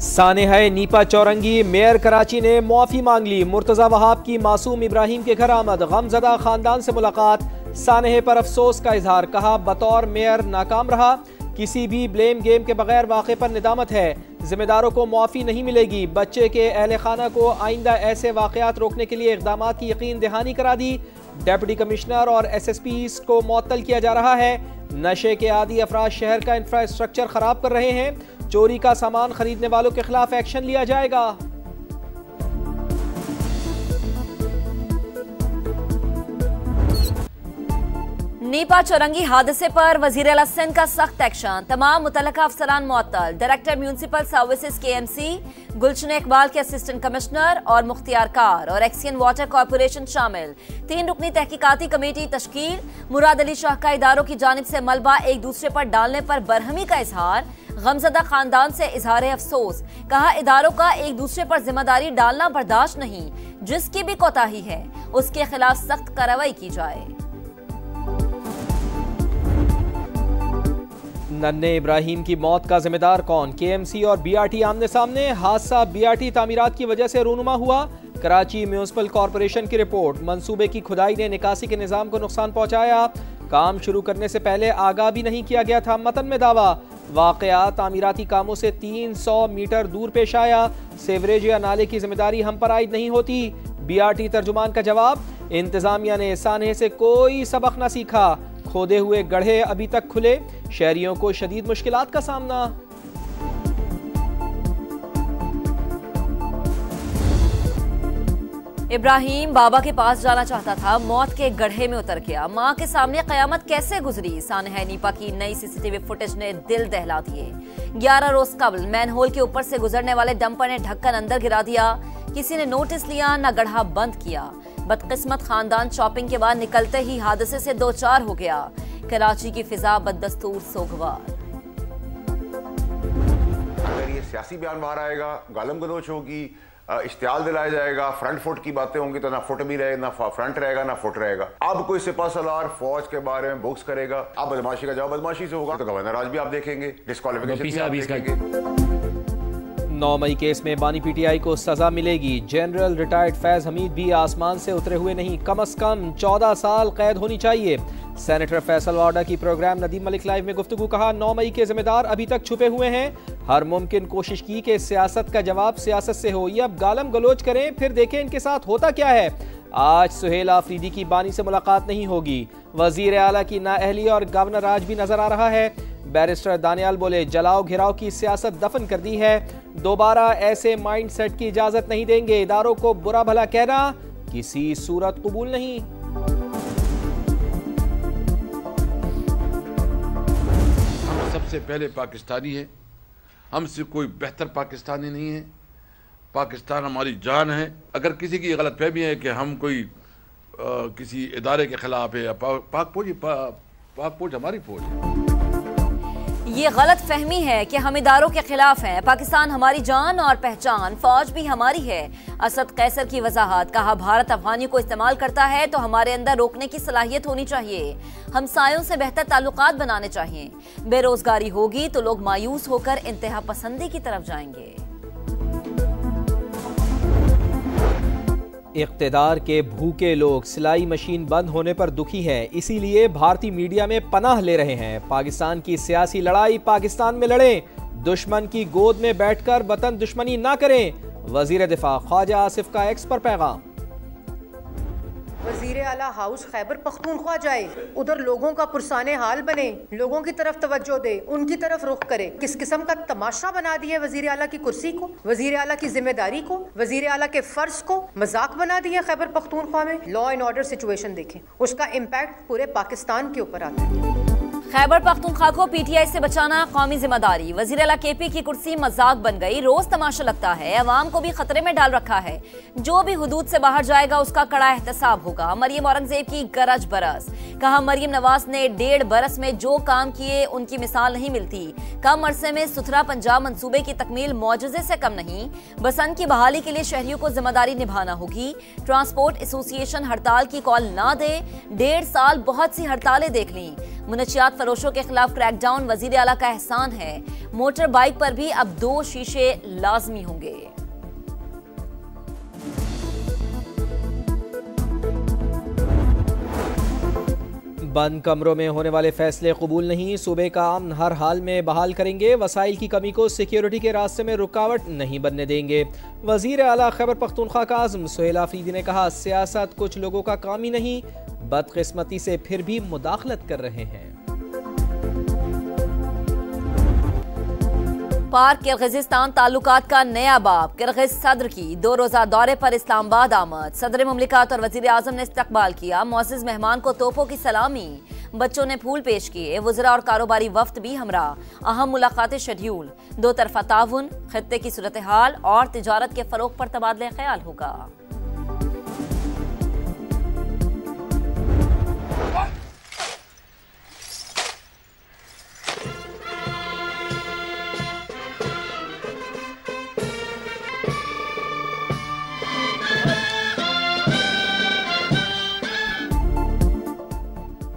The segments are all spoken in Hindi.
सानेहा नीपा चौरंगी मेयर कराची ने मुआफी मांग ली। मुर्तजा वहाब की मासूम इब्राहिम के घर आमद, गमजदा खानदान से मुलाकात, सानेहे पर अफसोस का इजहार, कहा बतौर मेयर नाकाम रहा, किसी भी ब्लेम गेम के बगैर वाक़े पर निदामत है, जिम्मेदारों को मुआफ़ी नहीं मिलेगी। बच्चे के अहले खाना को आइंदा ऐसे वाक़यात रोकने के लिए इक़दाम की यकीन दहानी करा दी। डिप्टी कमिश्नर और SSPs को मुअत्तल किया जा रहा है। नशे के आदी अफराद शहर का इंफ्रास्ट्रक्चर ख़राब कर रहे हैं, चोरी का सामान खरीदने वालों के खिलाफ एक्शन लिया जाएगा। नीपा चौरंगी हादसे पर वजीर आला सिंध का सख्त एक्शन, तमाम मुतल्लिका अफसरान मुअत्तल, डायरेक्टर म्यूनिसिपल सर्विसेज KMC, गुलशन इकबाल के असिस्टेंट कमिश्नर और मुख्तियार कार और एक्सियन वाटर कॉर्पोरेशन शामिल। 3 रुकनी तहकीकाती कमेटी तश्कील। मुराद अली शाह का इदारों की जानिब से मलबा एक दूसरे पर डालने पर बरहमी का इजहार, गमजदा खानदान से इजहार अफसोस, कहा इदारों का एक दूसरे पर जिम्मेदारी डालना बर्दाश्त नहीं, जिसकी भी कोताही है उसके खिलाफ सख्त कार्रवाई की जाए। नन्हे इब्राहिम की मौत का जिम्मेदार कौन? KMC और BRT आमने सामने, हादसा BRT तामीरात की वजह से रूनुमा हुआ। कराची म्यूनिसिपल कॉर्पोरेशन की रिपोर्ट, मंसूबे की खुदाई ने निकासी के निज़ाम को नुकसान पहुंचाया, काम शुरू करने से पहले आगाह भी नहीं किया गया था, मतन में दावा। वाकया तामीराती कामों से 300 मीटर दूर पेश आया, सेवरेज या नाले की जिम्मेदारी हम पर आयद नहीं होती। BRT तर्जुमान का जवाब, इंतजामिया ने सानहे से कोई सबक न सीखा, खोदे हुए गड्ढे अभी तक खुले, शहरियों को शदीद मुश्किलात का सामना। इब्राहिम बाबा के पास जाना चाहता था, मौत के गड्ढे में उतर गया। मां के सामने कयामत कैसे गुजरी? सानेहा नीपा की नई CCTV फुटेज ने दिल दहला दिए। 11 रोज कबल मैनहोल के ऊपर से गुजरने वाले डंपर ने ढक्कन अंदर गिरा दिया, किसी ने नोटिस लिया न गड्ढा बंद किया। बदकिस्मत खानदान शॉपिंग के बाद निकलते ही हादसे से 2-4 हो गया। कराची की फिजा बददस्तूर सोगवार। अगर ये सियासी बयान बाहर आएगा, गालम गलोच होगी, इश्तियाल दिलाया जाएगा, फ्रंट फुट की बातें होंगी, तो ना फुट भी रहे, ना फ्रंट रहेगा, ना फुट रहेगा। अब कोई सिपा सलार फौज के बारे में बुक्स करेगा, अब बदमाशी का जवाब बदमाशी से होगा, तो गवर्नर आज भी आप देखेंगे, डिस्क्वालिफिकेशन भी आप देखेंगे। 9 मई केस में बानी PTI को सजा मिलेगी। जनरल रिटायर्ड फैज हमीद भी आसमान से उतरे हुए नहीं, कम अज कम 14 साल कैद होनी चाहिए। सेनेटर फैसल वाडा की प्रोग्राम नदीम मलिक लाइव में गुफ्तगू, कहा 9 मई के जिम्मेदार अभी तक छुपे हुए हैं, हर मुमकिन कोशिश की कि सियासत का जवाब सियासत से हो, ये अब गालम गलोच करें, फिर देखें इनके साथ होता क्या है। आज सुहेल आफरीदी की बानी से मुलाकात नहीं होगी, वजीर आला की नाअहली और गवर्नर आज भी नजर आ रहा है। बैरिस्टर दानियाल बोले, जलाओ घिराव की सियासत दफन कर दी है, दोबारा ऐसे माइंड सेट की इजाजत नहीं देंगे, इदारों को बुरा भला कहना किसी सूरत कबूल नहीं। हम सबसे पहले पाकिस्तानी है, हमसे कोई बेहतर पाकिस्तानी नहीं है। पाकिस्तान हमारी जान है। अगर किसी की गलतफहमी है कि हम कोई किसी इदारे के खिलाफ है, पाक फौज हमारी फौज है। ये गलत फहमी है कि हम इदारों के खिलाफ हैं। पाकिस्तान हमारी जान और पहचान, फौज भी हमारी है। असद कैसर की वजाहत, कहा भारत अफगानी को इस्तेमाल करता है तो हमारे अंदर रोकने की सलाहियत होनी चाहिए, हमसायों से बेहतर ताल्लुकात बनाने चाहिए। बेरोजगारी होगी तो लोग मायूस होकर इंतहा पसंदी की तरफ जाएंगे। इक़्तिदार के भूखे लोग सिलाई मशीन बंद होने पर दुखी हैं, इसीलिए भारतीय मीडिया में पनाह ले रहे हैं। पाकिस्तान की सियासी लड़ाई पाकिस्तान में लड़ें, दुश्मन की गोद में बैठकर वतन दुश्मनी ना करें। वजीर दिफा ख्वाजा आसिफ का एक्स पर पैगाम। वजीर आला हाउस खैबर पख्तूनख्वा जाए, उधर लोगों का पुरसाने हाल बने, लोगों की तरफ तवज्जो दे, उनकी तरफ रुख करे। किस किस्म का तमाशा बना दिया वजीर आला की कुर्सी को, वजीर आला की जिम्मेदारी को, वजीर आला के फर्ज को मजाक बना दिया खैबर पख्तूनख्वा में। लॉ एंड ऑर्डर सिचुएशन देखें, उसका इम्पैक्ट पूरे पाकिस्तान के ऊपर आता है। खैबर पख्तूनख्वा को PTI से बचाना कौमी जिम्मेदारी। वजीर आला KP की कुर्सी मजाक बन गई, रोज तमाशा लगता है, अवाम को भी खतरे में डाल रखा है। जो भी हुदूद से बाहर जाएगा उसका कड़ा एहतसाब होगा। मरियम औरंगजेब की गरज बरस, कहा मरियम नवाज ने 1.5 बरस में जो काम किए उनकी मिसाल नहीं मिलती। कम अरसे में सुथरा पंजाब मंसूबे की तकमील मौजूजे से कम नहीं। बसंत की बहाली के लिए शहरियों को जिम्मेदारी निभाना होगी। ट्रांसपोर्ट एसोसिएशन हड़ताल की कॉल ना दे, 1.5 साल बहुत सी हड़तालें देख ली। मुनशियात फरोशों के खिलाफ क्रैकडाउन वजीर आला का एहसान है। मोटर बाइक पर भी अब 2 शीशे लाजमी होंगे। बंद कमरों में होने वाले फैसले कबूल नहीं, सूबे का अमन हर हाल में बहाल करेंगे। वसाइल की कमी को सिक्योरिटी के रास्ते में रुकावट नहीं बनने देंगे। वजीर आला खैबर पख्तूनख्वा का आज़म सुहेल आफरीदी ने कहा, सियासत कुछ लोगों का काम ही नहीं, बदकिस्मती से फिर भी मुदाखलत कर रहे हैं। पाक किर्गिज़स्तान ताल्लुकात का नया बाब। किर्गिज़ सदर की 2 रोज़ा दौरे पर इस्लामाबाद आमद। सदर मुमलिकत और वज़ीर आज़म ने इस्तकबाल किया। मुअज़्ज़िज़ मेहमान को तोपों की सलामी, बच्चों ने फूल पेश किए। वज़रा और कारोबारी वफ्द भी हमरा। अहम मुलाकातें शेड्यूल। 2 तरफ़ा ताउन, खित्ते की सूरत हाल और तिजारत के फ़रोग़ पर तबादला ख्याल होगा।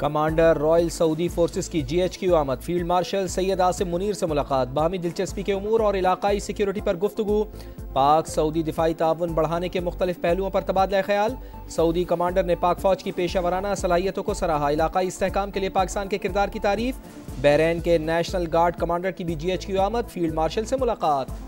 कमांडर रॉयल सऊदी फोर्सेस की GHQ आमद। फील्ड मार्शल सैयद आसिम मुनीर से मुलाकात। बाहमी दिलचस्पी के उमूर और इलाकाई सिक्योरिटी पर गुफ्तगू। पाक सऊदी दिफाई ताउन बढ़ाने के मुख्तलिफ पहलुओं पर तबादला ख्याल। सऊदी कमांडर ने पाक फौज की पेशा सलाहियतों को सराहा। इलाकाई इस्तेहकाम के लिए पाकिस्तान के किरदार की तारीफ। बहरीन के नेशनल गार्ड कमांडर की भी GHQ आमद। फील्ड मार्शल से मुलाकात।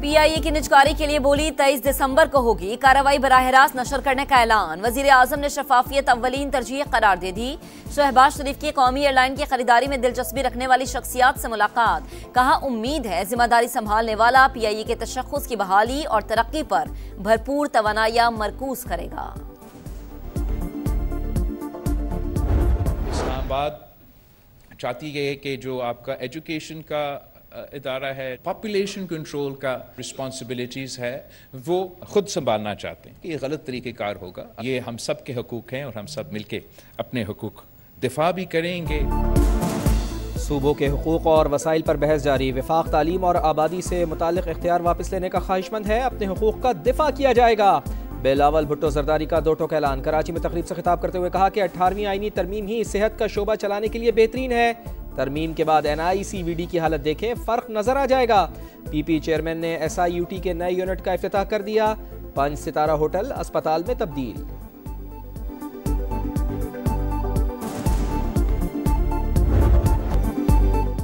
PIA की निजकारी के लिए बोली 23 दिसंबर को होगी कार्रवाई। बराह रास्त नशर करने का ऐलान। वजीर आजम ने शफाफियत अव्वलीन तरजीह करार दे दी। शहबाज शरीफ की कौमी एयरलाइन की खरीदारी में दिलचस्पी रखने वाली शख्सियात से मुलाकात। कहा, उम्मीद है जिम्मेदारी संभालने वाला PIA के तशख्खुस की बहाली और तरक्की पर भरपूर तवानाया मरकूज करेगा। इस्लामाबाद चाहती है कि जो आपका एजुकेशन का इदारा है, पॉपुलेशन कंट्रोल का रिस्पॉन्सिबिलिटीज़ है, वो खुद संभालना चाहते हैं। ये गलत तरीक़ेकार होगा। ये हम सब के हकूक़ हैं और हम सब मिलके अपने हकूक़ दिफा भी करेंगे। सूबों के हुकूक और वसाइल पर बहस जारी। वफाक तालीम और आबादी से मुतालिक इख्तियार वापस लेने का ख्वाहिशमंद है। अपने हुकूक का दिफा किया जाएगा। बिलावल भुट्टो जरदारी का 2 टोक ऐलान। कराची में तकरीब से खिताब करते हुए कहा कि 18वीं आईनी तरमीम ही सेहत का शोबा चलाने के लिए बेहतरीन है। तरमीम के बाद NICVD की हालत देखें, फ़र्क नजर आ जाएगा। PP चेयरमैन ने SIUT के नए यूनिट का इफ्तिताह कर दिया। 5 सितारा होटल अस्पताल में तब्दील।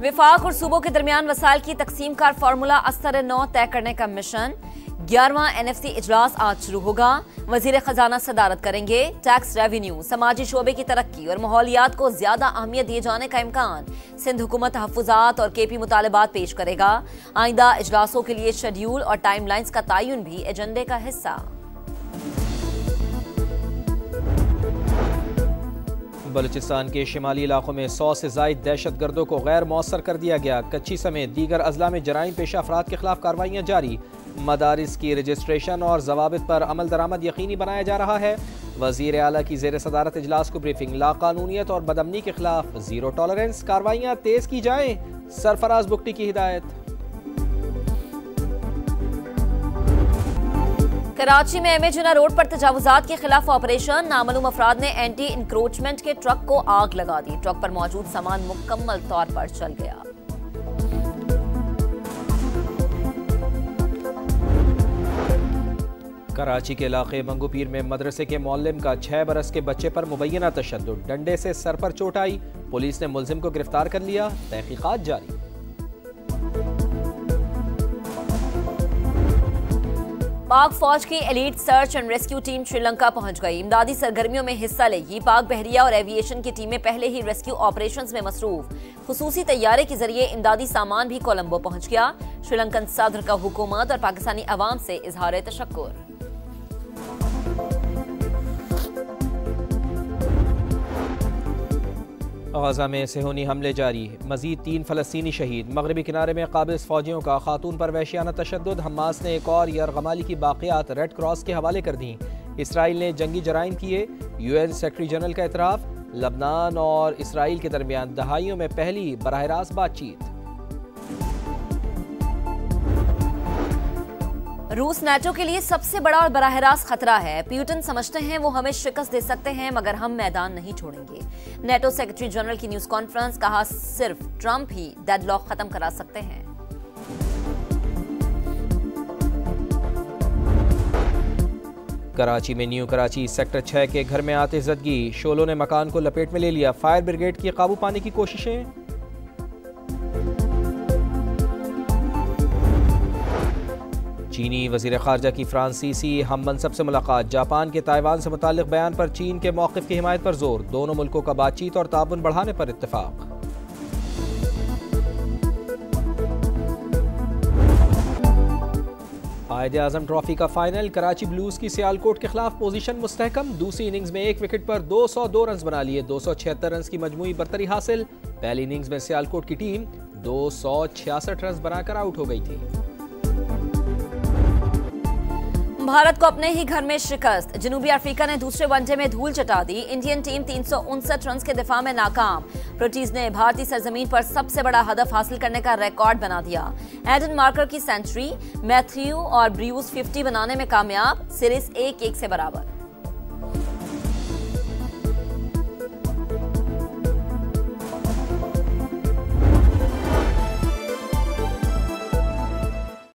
विफाक और सूबों के दरमियान वसाइल की तकसीम का फार्मूला अस्तर नौ तय करने का मिशन। 11वां NFC इजलास आज शुरू होगा। वजीर खजाना सदारत करेंगे। टैक्स रेवेन्यू, समाजी शोबे की तरक्की और माहौलियात को ज्यादा अहमियत दिए जाने का इम्कान। सिंध हुकूमत तहफ़्फ़ुज़ात और KP मुतालबात पेश करेगा। आइंदा इजलासों के लिए शेड्यूल और टाइमलाइंस का तयन भी एजेंडे का हिस्सा। बलूचिस्तान के शिमाली इलाकों में 100 से ज़ायद दहशतगर्दों को गैर मौसर कर दिया गया। कच्ची समेत दीगर अजला में जराइम पेशा अफराद के खिलाफ कार्रवाइयाँ जारी। मदारिस की रजिस्ट्रेशन और जवाबित पर अमल दरामद यकीनी बनाया जा रहा है। वज़ीर आला की ज़ेर सदारत इजलास को ब्रीफिंग। लाकानूनियत और बदअमनी के खिलाफ ज़ीरो टॉलरेंस, कार्रवाइयाँ तेज़ की जाएँ, सरफराज बुगटी की हिदायत। कराची में MA जिन्ना रोड पर तजावुजात के खिलाफ ऑपरेशन। नामालूम अफराद ने एंटी इंक्रोचमेंट के ट्रक को आग लगा दी। ट्रक पर मौजूद सामान मुकम्मल तौर पर जल गया। कराची के इलाके मंगूपीर में मदरसे के मौल्लिम का 6 बरस के बच्चे पर मुबैना तशद्दुद। डंडे से सर पर चोट आई। पुलिस ने मुलजिम को गिरफ्तार कर लिया। तहकीकात जारी। पाक फौज की elite search and rescue team Sri Lanka पहुंच गई। इमदादी सरगर्मियों में हिस्सा लेगी। पाक बहरिया और एविएशन की टीमें पहले ही रेस्क्यू ऑपरेशंस में मसरूफ। खुसूसी तैयारे के जरिए इमदादी सामान भी कोलंबो पहुंच गया। श्रीलंकन सदर का हुकूमत और पाकिस्तानी अवाम से इजहार तशक्कुर। गजा में सेहूनी हमले जारी। मजीद 3 फ़लस्तीनी शहीद। मगरबी किनारे में काबिज़ फ़ौजियों का खातून पर वहशियाना तशद्दुद। हमास ने एक और यरगमाली की बाक़ियात रेड क्रॉस के हवाले कर दी। इसराइल ने जंगी जराइम किए। UN सेक्रेटरी जनरल का एतराफ़। लबनान और इसराइल के दरमियान दहाइयों में पहली बराह रास्त बातचीत। रूस नाटो के लिए सबसे बड़ा और बराह रास्त खतरा है। पुतिन समझते हैं वो हमें शिकस्त दे सकते हैं, मगर हम मैदान नहीं छोड़ेंगे। नाटो सेक्रेटरी जनरल की न्यूज कॉन्फ्रेंस, कहा सिर्फ ट्रंप ही डेडलॉक खत्म करा सकते हैं। कराची में न्यू कराची सेक्टर 6 के घर में आतिशज़दगी, शोलों ने मकान को लपेट में ले लिया। फायर ब्रिगेड की काबू पाने की कोशिशें। चीनी वज़ीर ख़ारजा की फ्रांसीसी हम मनसब से मुलाकात, जापान के ताइवान से मुताल्लिक़ बयान पर चीन के मौक़िफ़ की हिमायत पर जोर, दोनों मुल्कों का बातचीत और ताउन बढ़ाने पर इत्तेफाक। कायद-ए-आज़म ट्रॉफी का फाइनल, कराची ब्लूज की सियालकोट के खिलाफ पोजीशन मुस्तहकम, दूसरी इनिंग्स में एक विकेट पर 202 रन बना लिए, 276 रन की मजमूई बरतरी हासिल। पहली इनिंग्स में सियालकोट की टीम 266 रन बनाकर आउट हो गई थी। भारत को अपने ही घर में शिकस्त, जनूबी अफ्रीका ने दूसरे वनडे में धूल चटा दी। इंडियन टीम 359 रन के दिफा में नाकाम। प्रोटीज ने भारतीय सरजमीन पर सबसे बड़ा हदफ हासिल करने का रिकॉर्ड बना दिया। एडन मार्कर की सेंचुरी, मैथ्यू और ब्रूस 50 बनाने में कामयाब। सीरीज 1-1 से बराबर।